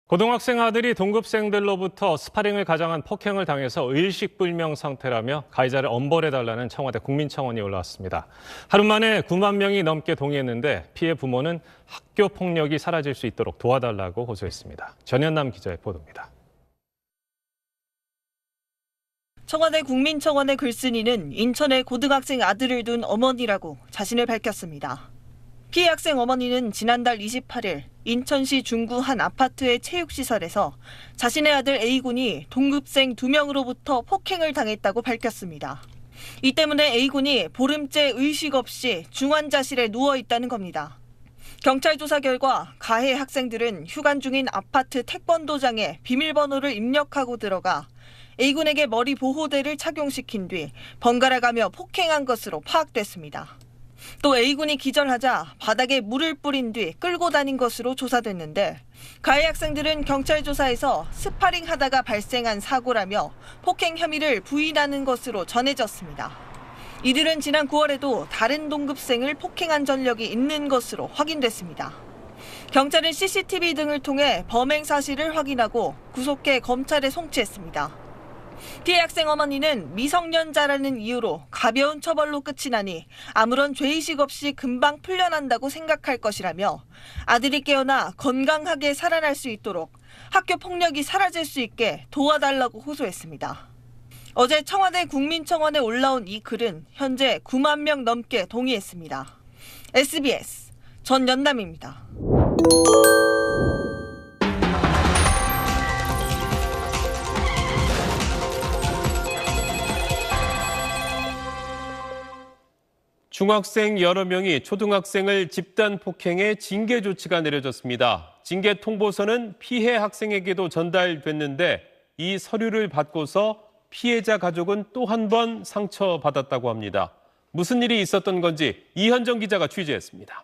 고등학생 아들이 동급생들로부터 스파링을 가장한 폭행을 당해서 의식불명 상태라며 가해자를 엄벌해달라는 청와대 국민청원이 올라왔습니다. 하루 만에 9만 명이 넘게 동의했는데 피해 부모는 학교 폭력이 사라질 수 있도록 도와달라고 호소했습니다. 전현남 기자의 보도입니다. 청와대 국민청원의 글쓴이는 인천에 고등학생 아들을 둔 어머니라고 자신을 밝혔습니다. 피해 학생 어머니는 지난달 28일 인천시 중구 한 아파트의 체육시설에서 자신의 아들 A군이 동급생 2명으로부터 폭행을 당했다고 밝혔습니다. 이 때문에 A군이 보름째 의식 없이 중환자실에 누워 있다는 겁니다. 경찰 조사 결과 가해 학생들은 휴관 중인 아파트 태권도장에 비밀번호를 입력하고 들어가 A군에게 머리 보호대를 착용시킨 뒤 번갈아가며 폭행한 것으로 파악됐습니다. 또 A군이 기절하자 바닥에 물을 뿌린 뒤 끌고 다닌 것으로 조사됐는데 가해 학생들은 경찰 조사에서 스파링 하다가 발생한 사고라며 폭행 혐의를 부인하는 것으로 전해졌습니다. 이들은 지난 9월에도 다른 동급생을 폭행한 전력이 있는 것으로 확인됐습니다. 경찰은 CCTV 등을 통해 범행 사실을 확인하고 구속해 검찰에 송치했습니다. 피해 학생 어머니는 미성년자라는 이유로 가벼운 처벌로 끝이 나니 아무런 죄의식 없이 금방 풀려난다고 생각할 것이라며 아들이 깨어나 건강하게 살아날 수 있도록 학교 폭력이 사라질 수 있게 도와달라고 호소했습니다. 어제 청와대 국민청원에 올라온 이 글은 현재 9만 명 넘게 동의했습니다. SBS 전연남입니다. 중학생 여러 명이 초등학생을 집단 폭행해 징계 조치가 내려졌습니다. 징계 통보서는 피해 학생에게도 전달됐는데 이 서류를 받고서 피해자 가족은 또 한 번 상처받았다고 합니다. 무슨 일이 있었던 건지 이현정 기자가 취재했습니다.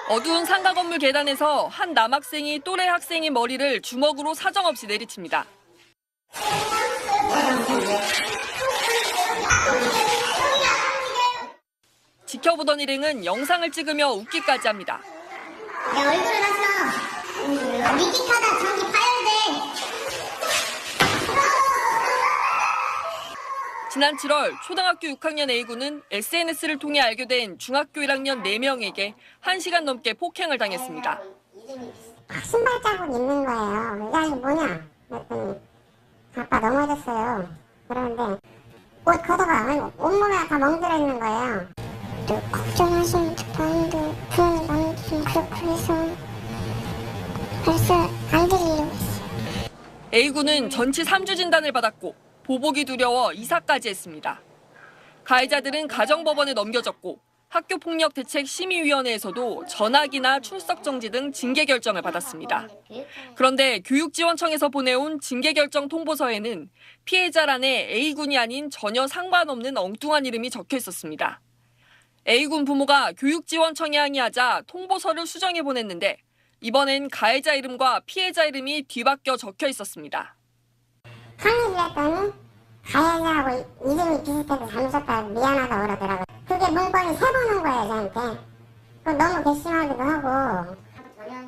어두운 상가 건물 계단에서 한 남학생이 또래 학생의 머리를 주먹으로 사정없이 내리칩니다. 지켜보던 일행은 영상을 찍으며 웃기까지 합니다. 내 얼굴을 봤어. 미끼타다 저기 파야 돼. 지난 7월 초등학교 6학년 A군은 SNS를 통해 알게 된 중학교 1학년 4명에게 1시간 넘게 폭행을 당했습니다. 신발 자국 있는 거예요. 야 이거 뭐냐? 그랬더니 아빠 넘어졌어요. 그러는데 옷 걷어가 온몸에 다 멍들어 있는 거예요. 또 걱정하시는 마음도 그런 마음도 좀 그렇고 해서 벌써 안 들리려고 했어요. A군은 전치 3주 진단을 받았고 보복이 두려워 이사까지 했습니다. 가해자들은 가정법원에 넘겨졌고 학교폭력대책심의위원회에서도 전학이나 출석 정지 등 징계 결정을 받았습니다. 그런데 교육지원청에서 보내온 징계 결정 통보서에는 피해자란에 A군이 아닌 전혀 상관없는 엉뚱한 이름이 적혀 있었습니다. A군 부모가 교육지원청에 항의하자 통보서를 수정해 보냈는데 이번엔 가해자 이름과 피해자 이름이 뒤바뀌어 적혀 있었습니다. 항의를 했더니 가해자하고 이름이 비슷해서 잘못 썼다고 미안하다고 그러더라고요. 그게 문건이 3번 온 거예요, 저한테. 너무 괘씸하기도 하고.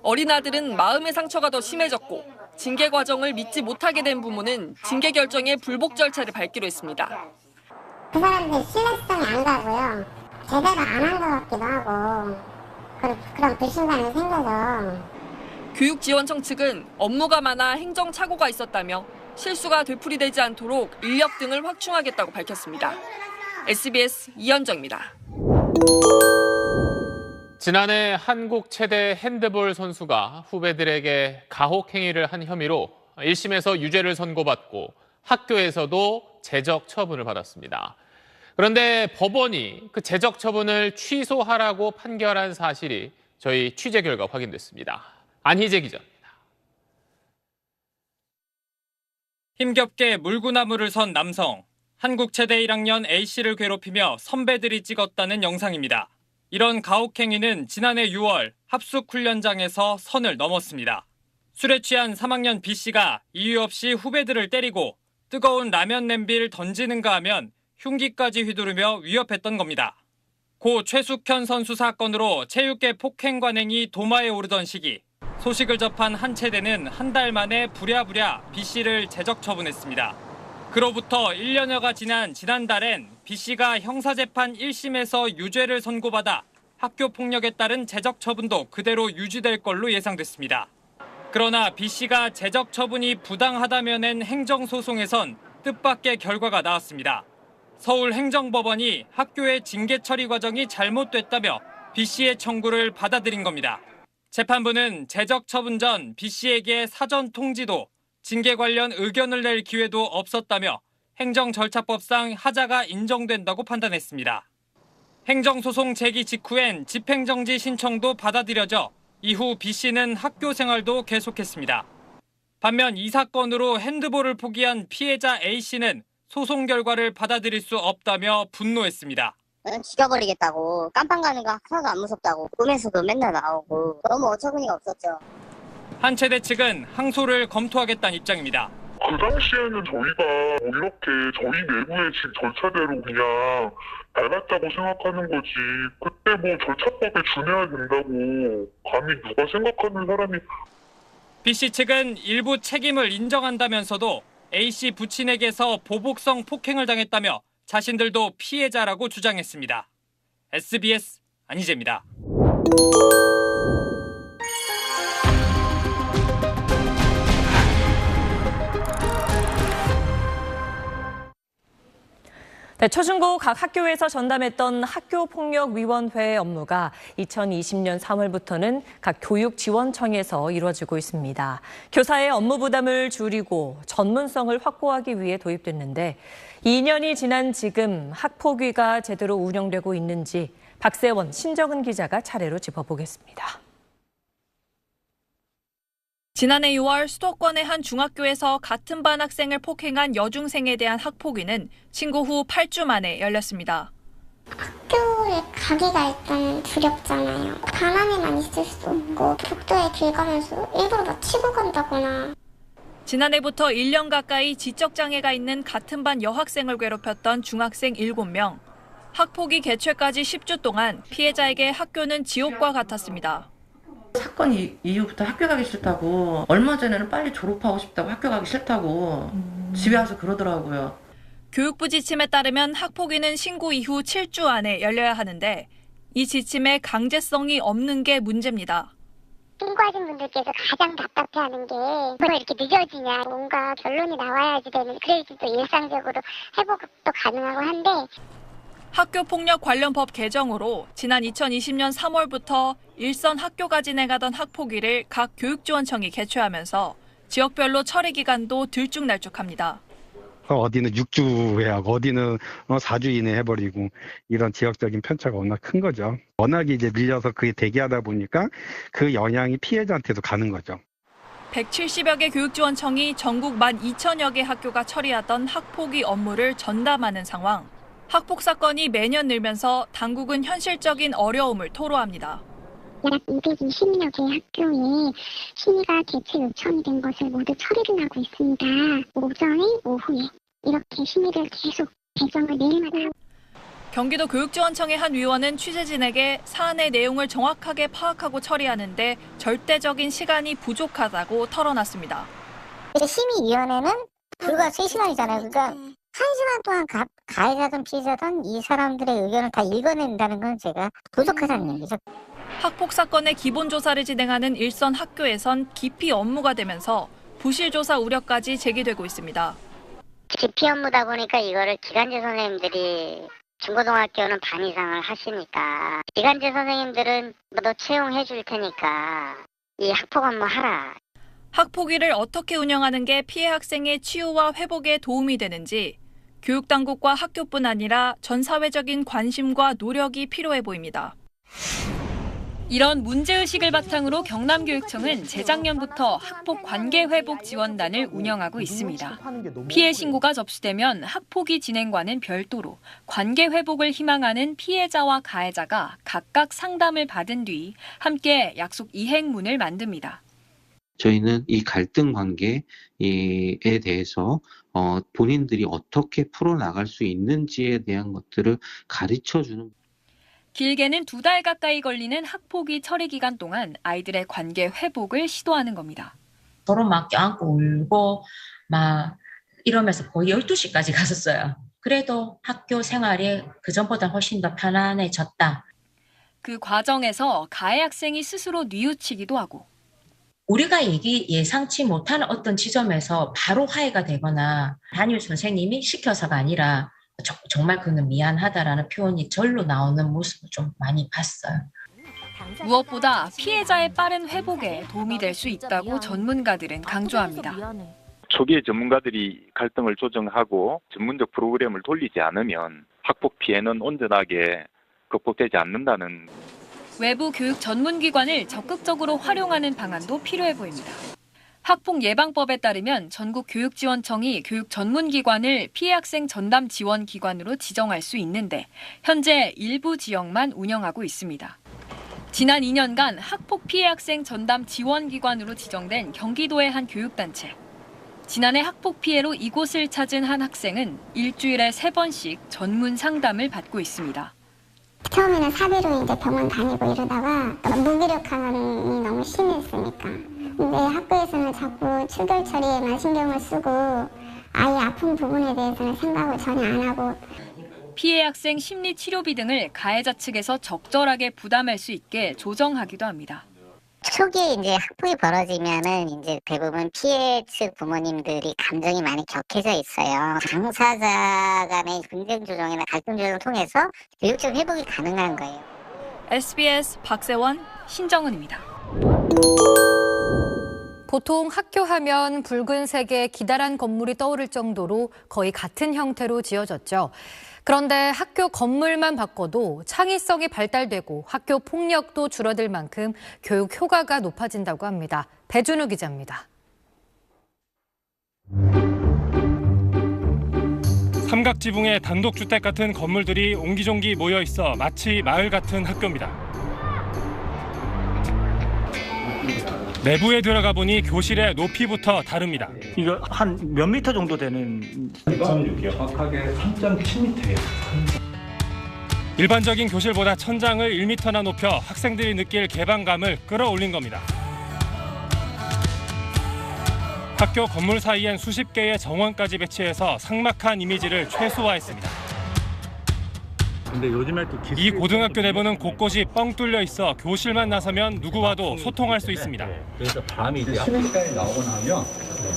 어린 아들은 마음의 상처가 더 심해졌고 징계 과정을 믿지 못하게 된 부모는 징계 결정의 불복 절차를 밟기로 했습니다. 그 사람들 신뢰성이 안 가고요. 제대로 안 한 것 같기도 하고 그런 불신감이 생겨서. 교육지원청 측은 업무가 많아 행정착오가 있었다며 실수가 되풀이되지 않도록 인력 등을 확충하겠다고 밝혔습니다. SBS 이현정입니다. 지난해 한국 최대 핸드볼 선수가 후배들에게 가혹행위를 한 혐의로 1심에서 유죄를 선고받고 학교에서도 제적 처분을 받았습니다. 그런데 법원이 그 제적 처분을 취소하라고 판결한 사실이 저희 취재 결과 확인됐습니다. 안희재 기자입니다. 힘겹게 물구나무를 선 남성. 한국 최대 1학년 A씨를 괴롭히며 선배들이 찍었다는 영상입니다. 이런 가혹행위는 지난해 6월 합숙훈련장에서 선을 넘었습니다. 술에 취한 3학년 B씨가 이유 없이 후배들을 때리고 뜨거운 라면 냄비를 던지는가 하면 흉기까지 휘두르며 위협했던 겁니다. 고 최숙현 선수 사건으로 체육계 폭행 관행이 도마에 오르던 시기 소식을 접한 한 체대는 한 달 만에 부랴부랴 B씨를 제적 처분했습니다. 그로부터 1년여가 지난 지난달엔 B씨가 형사재판 1심에서 유죄를 선고받아 학교 폭력에 따른 제적 처분도 그대로 유지될 걸로 예상됐습니다. 그러나 B씨가 제적 처분이 부당하다며 낸 행정소송에선 뜻밖의 결과가 나왔습니다. 서울행정법원이 학교의 징계 처리 과정이 잘못됐다며 B씨의 청구를 받아들인 겁니다. 재판부는 제적 처분 전 B씨에게 사전 통지도 징계 관련 의견을 낼 기회도 없었다며 행정절차법상 하자가 인정된다고 판단했습니다. 행정소송 제기 직후엔 집행정지 신청도 받아들여져 이후 B씨는 학교 생활도 계속했습니다. 반면 이 사건으로 핸드볼을 포기한 피해자 A씨는 소송 결과를 받아들일 수 없다며 분노했습니다. 죽여버리겠다고. 깜빵 가는 거 하나도 안 무섭다고. 꿈에서도 맨날 나오고. 너무 어처구니가 없었죠. 한 체대 측은 항소를 검토하겠다는 입장입니다. 그 당시에는 저희가 이렇게 저희 내부의 절차대로 그냥 밟았다고 생각하는 거지. 그때 뭐 절차법에 준해야 된다고 감히 누가 생각하는 사람이. B씨 측은 일부 책임을 인정한다면서도 A씨 부친에게서 보복성 폭행을 당했다며 자신들도 피해자라고 주장했습니다. SBS 안희재입니다. 네, 초중고 각 학교에서 전담했던 학교폭력위원회 업무가 2020년 3월부터는 각 교육지원청에서 이루어지고 있습니다. 교사의 업무 부담을 줄이고 전문성을 확보하기 위해 도입됐는데 2년이 지난 지금 학폭위가 제대로 운영되고 있는지 박세원, 신정은 기자가 차례로 짚어보겠습니다. 지난해 6월 수도권의 한 중학교에서 같은 반 학생을 폭행한 여중생에 대한 학폭위는 신고 후 8주 만에 열렸습니다. 학교에 가기가 일단 두렵잖아요. 가만히만 있을 수 없고 복도에 길 가면서 일부러 막 치고 간다거나. 지난해부터 1년 가까이 지적장애가 있는 같은 반 여학생을 괴롭혔던 중학생 7명. 학폭위 개최까지 10주 동안 피해자에게 학교는 지옥과 같았습니다. 사건 이후부터 학교 가기 싫다고, 얼마 전에는 빨리 졸업하고 싶다고 학교 가기 싫다고 집에 와서 그러더라고요. 교육부 지침에 따르면 학폭위는 신고 이후 7주 안에 열려야 하는데 이 지침에 강제성이 없는 게 문제입니다. 신고하신 분들께서 가장 답답해하는 게 왜 이렇게 늦어지냐, 뭔가 결론이 나와야지 되는, 그래야지 또 일상적으로 회복도 가능하고 한데. 학교폭력 관련 법 개정으로 지난 2020년 3월부터 일선 학교가 진행하던 학폭위를 각 교육지원청이 개최하면서 지역별로 처리 기간도 들쭉날쭉합니다. 어디는 6주에 하고 어디는 4주 이내에 해버리고 이런 지역적인 편차가 워낙 큰 거죠. 워낙 이제 밀려서 그게 대기하다 보니까 그 영향이 피해자한테도 가는 거죠. 170여 개 교육지원청이 전국 12,000여 개 학교가 처리하던 학폭위 업무를 전담하는 상황. 학폭 사건이 매년 늘면서 당국은 현실적인 어려움을 토로합니다. 약 220여 개 학교에 심의가 개최 요청이 된 것을 모두 처리를 하고 있습니다. 오전에 오후에 이렇게 심의를 계속 개정을 매일마다 하고. 경기도 교육지원청의 한 위원은 취재진에게 사안의 내용을 정확하게 파악하고 처리하는데 절대적인 시간이 부족하다고 털어놨습니다. 심의위원회는 불과 3시간이잖아요. 그러니까 1시간 동안 가해자든 피해자든 이 사람들의 의견을 다 읽어낸다는 건 제가 부족하다는 얘기죠. 학폭 사건의 기본 조사를 진행하는 일선 학교에선 기피 업무가 되면서 부실 조사 우려까지 제기되고 있습니다. 기피 업무다 보니까 이거를 기간제 선생님들이 중고등학교는 반 이상을 하시니까 기간제 선생님들은 너 채용해 줄 테니까 이 학폭 업무 하라. 학폭위를 어떻게 운영하는 게 피해 학생의 치유와 회복에 도움이 되는지 교육당국과 학교뿐 아니라 전 사회적인 관심과 노력이 필요해 보입니다. 이런 문제의식을 바탕으로 경남교육청은 재작년부터 학폭 관계회복 지원단을 운영하고 있습니다. 피해 신고가 접수되면 학폭위 진행과는 별도로 관계회복을 희망하는 피해자와 가해자가 각각 상담을 받은 뒤 함께 약속 이행문을 만듭니다. 저희는 이 갈등 관계에 대해서 본인들이 어떻게 풀어나갈 수 있는지에 대한 것들을 가르쳐주는. 길게는 2달 가까이 걸리는 학폭위 처리 기간 동안 아이들의 관계 회복을 시도하는 겁니다. 서로 막 껴안고 울고 막 이러면서 거의 12시까지 갔었어요. 그래도 학교 생활이 그전보다 훨씬 더 편안해졌다. 그 과정에서 가해 학생이 스스로 뉘우치기도 하고 우리가 예상치 못한 어떤 지점에서 바로 화해가 되거나 담임 선생님이 시켜서가 아니라 정말 그는 미안하다라는 표현이 절로 나오는 모습을 좀 많이 봤어요. 무엇보다 피해자의 빠른 회복에 도움이 될 수 있다고 전문가들은 강조합니다. 초기에 전문가들이 갈등을 조정하고 전문적 프로그램을 돌리지 않으면 학폭 피해는 온전하게 극복되지 않는다는. 외부 교육 전문기관을 적극적으로 활용하는 방안도 필요해 보입니다. 학폭 예방법에 따르면 전국 교육지원청이 교육 전문기관을 피해 학생 전담 지원 기관으로 지정할 수 있는데 현재 일부 지역만 운영하고 있습니다. 지난 2년간 학폭 피해 학생 전담 지원 기관으로 지정된 경기도의 한 교육단체. 지난해 학폭 피해로 이곳을 찾은 한 학생은 일주일에 3번씩 전문 상담을 받고 있습니다. 처음에는 사비로 이제 병원 다니고 이러다가 무기력함이 너무 심했으니까. 근데 학교에서는 자꾸 출결 처리에만 신경을 쓰고 아이 아픈 부분에 대해서는 생각을 전혀 안 하고. 피해 학생 심리 치료비 등을 가해자 측에서 적절하게 부담할 수 있게 조정하기도 합니다. 초기에 이제 학폭이 벌어지면은 이제 대부분 피해 측 부모님들이 감정이 많이 격해져 있어요. 당사자 간의 분쟁 조정이나 갈등 조정을 통해서 교육적 회복이 가능한 거예요. SBS 박세원, 신정은입니다. 보통 학교 하면 붉은색의 기다란 건물이 떠오를 정도로 거의 같은 형태로 지어졌죠. 그런데 학교 건물만 바꿔도 창의성이 발달되고 학교 폭력도 줄어들 만큼 교육 효과가 높아진다고 합니다. 배준우 기자입니다. 삼각지붕에 단독주택 같은 건물들이 옹기종기 모여 있어 마치 마을 같은 학교입니다. 내부에 들어가 보니 교실의 높이부터 다릅니다. 이거 한 몇 미터 정도 되는? 3.6이요. 정확하게 3.7m예요. 일반적인 교실보다 천장을 1m나 높여 학생들이 느낄 개방감을 끌어올린 겁니다. 학교 건물 사이엔 수십 개의 정원까지 배치해서 삭막한 이미지를 최소화했습니다. 근데 요즘에 또 이 고등학교 내부는 곳곳이 뻥 뚫려 있어 교실만 나서면 누구와도 소통할 수 있습니다. 그래서 밤이 이제 쉬는 시간이 나오거나 하면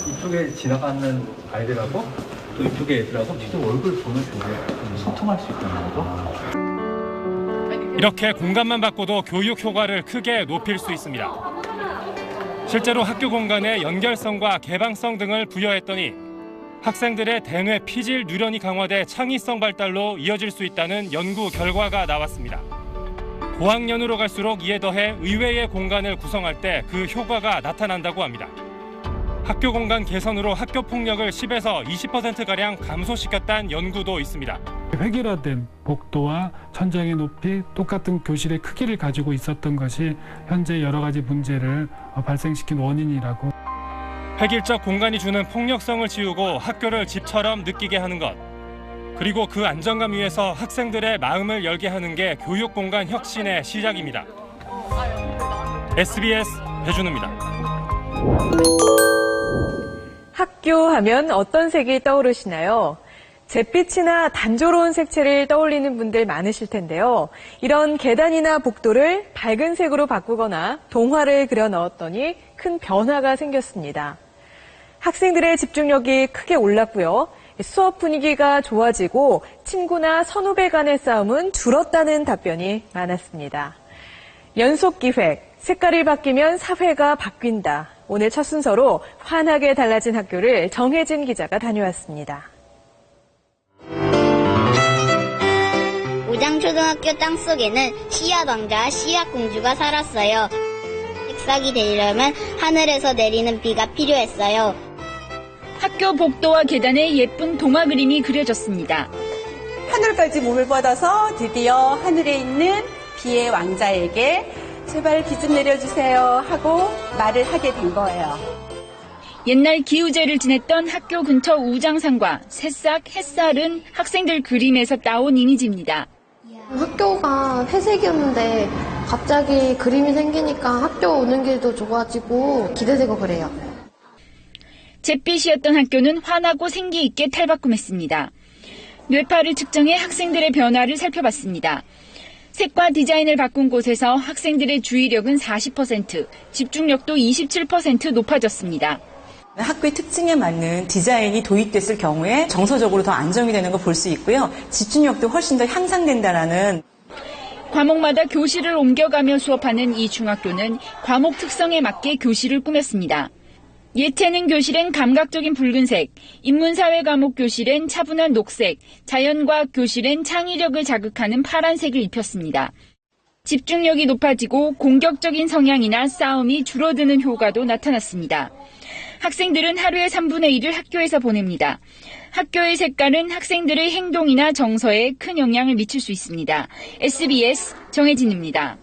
이쪽에 지나가는 아이들하고 또 이쪽에 애들하고 직접 얼굴 보면서 소통할 수 있다는 거죠. 이렇게 공간만 바꿔도 교육 효과를 크게 높일 수 있습니다. 실제로 학교 공간에 연결성과 개방성 등을 부여했더니 학생들의 대뇌 피질 뉴런이 강화돼 창의성 발달로 이어질 수 있다는 연구 결과가 나왔습니다. 고학년으로 갈수록 이에 더해 의외의 공간을 구성할 때 그 효과가 나타난다고 합니다. 학교 공간 개선으로 학교 폭력을 10에서 20%가량 감소시켰다는 연구도 있습니다. 획일화된 복도와 천장의 높이, 똑같은 교실의 크기를 가지고 있었던 것이 현재 여러 가지 문제를 발생시킨 원인이라고. 획일적 공간이 주는 폭력성을 지우고 학교를 집처럼 느끼게 하는 것. 그리고 그 안정감 위에서 학생들의 마음을 열게 하는 게 교육 공간 혁신의 시작입니다. SBS 배준우입니다. 학교 하면 어떤 색이 떠오르시나요? 잿빛이나 단조로운 색채를 떠올리는 분들 많으실 텐데요. 이런 계단이나 복도를 밝은 색으로 바꾸거나 동화를 그려 넣었더니 큰 변화가 생겼습니다. 학생들의 집중력이 크게 올랐고요. 수업 분위기가 좋아지고 친구나 선후배 간의 싸움은 줄었다는 답변이 많았습니다. 연속 기획, 색깔이 바뀌면 사회가 바뀐다. 오늘 첫 순서로 환하게 달라진 학교를 정혜진 기자가 다녀왔습니다. 우장초등학교 땅속에는 씨앗 왕자와 씨앗 공주가 살았어요. 잎사귀 되려면 하늘에서 내리는 비가 필요했어요. 학교 복도와 계단에 예쁜 동화 그림이 그려졌습니다. 하늘까지 몸을 뻗어서 드디어 하늘에 있는 비의 왕자에게 제발 비 좀 내려주세요 하고 말을 하게 된 거예요. 옛날 기우제를 지냈던 학교 근처 우장산과 새싹, 햇살은 학생들 그림에서 따온 이미지입니다. 학교가 회색이었는데 갑자기 그림이 생기니까 학교 오는 길도 좋아지고 기대되고 그래요. 잿빛이었던 학교는 환하고 생기 있게 탈바꿈했습니다. 뇌파를 측정해 학생들의 변화를 살펴봤습니다. 색과 디자인을 바꾼 곳에서 학생들의 주의력은 40%, 집중력도 27% 높아졌습니다. 학교의 특징에 맞는 디자인이 도입됐을 경우에 정서적으로 더 안정이 되는 걸 볼 수 있고요. 집중력도 훨씬 더 향상된다라는. 과목마다 교실을 옮겨가며 수업하는 이 중학교는 과목 특성에 맞게 교실을 꾸몄습니다. 예체능 교실엔 감각적인 붉은색, 인문사회 과목 교실엔 차분한 녹색, 자연과학 교실엔 창의력을 자극하는 파란색을 입혔습니다. 집중력이 높아지고 공격적인 성향이나 싸움이 줄어드는 효과도 나타났습니다. 학생들은 하루에 3분의 1을 학교에서 보냅니다. 학교의 색깔은 학생들의 행동이나 정서에 큰 영향을 미칠 수 있습니다. SBS 정혜진입니다.